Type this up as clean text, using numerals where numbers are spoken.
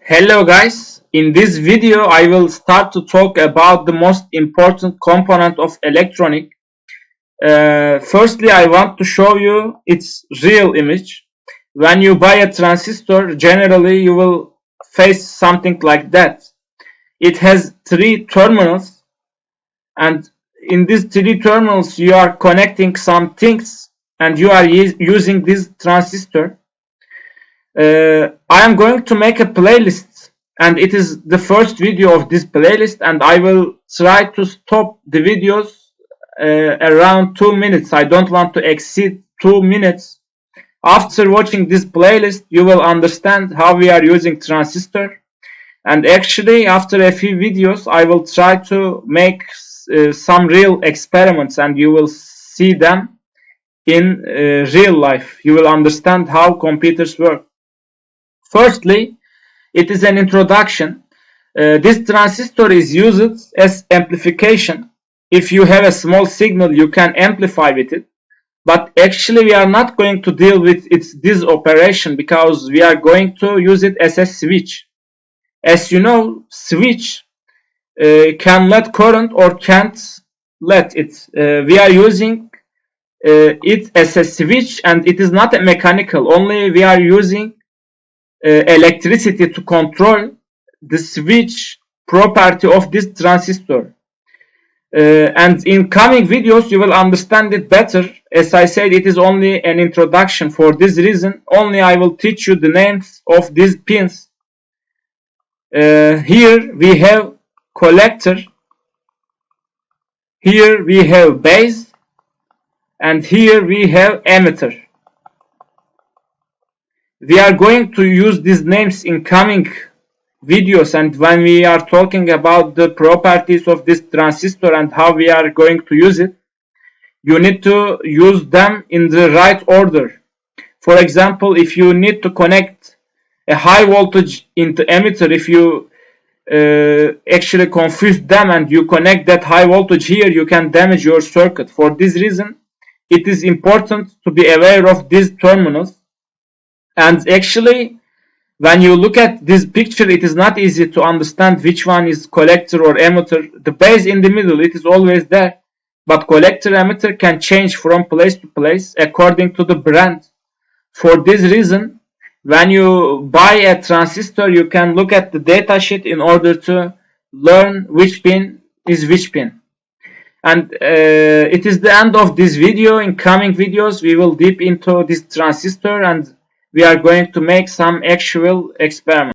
Hello guys, in this video I will start to talk about the most important component of electronic. Firstly, I want to show you its real image. When you buy a transistor, generally you will face something like that. It has three terminals, and in these three terminals you are connecting some things and you are using this transistor. I am going to make a playlist, and it is the first video of this playlist, and I will try to stop the videos around 2 minutes. I don't want to exceed 2 minutes. After watching this playlist, you will understand how we are using transistor, and actually after a few videos I will try to make some real experiments, and you will see them in real life. You will understand how computers work. Firstly, it is an introduction. This transistor is used as amplification. If you have a small signal, you can amplify with it. But actually, we are not going to deal with this operation because we are going to use it as a switch. As you know, switch can let current or can't let it. We are using it as a switch, and it is not a mechanical. Only we are using electricity to control the switch property of this transistor. And in coming videos you will understand it better. As I said, it is only an introduction. For this reason only I will teach you the names of these pins. Here we have collector, here we have base, and here we have emitter. We are going to use these names in coming videos, and when we are talking about the properties of this transistor and how we are going to use it, you need to use them in the right order. For example, if you need to connect a high voltage into emitter, if you actually confuse them and you connect that high voltage here, you can damage your circuit. For this reason, it is important to be aware of these terminals. And actually, when you look at this picture, it is not easy to understand which one is collector or emitter. The base in the middle, it is always there. But collector emitter can change from place to place according to the brand. For this reason, when you buy a transistor, you can look at the datasheet in order to learn which pin is which pin. And it is the end of this video. In coming videos, we will deep into this transistor and we are going to make some actual experiments.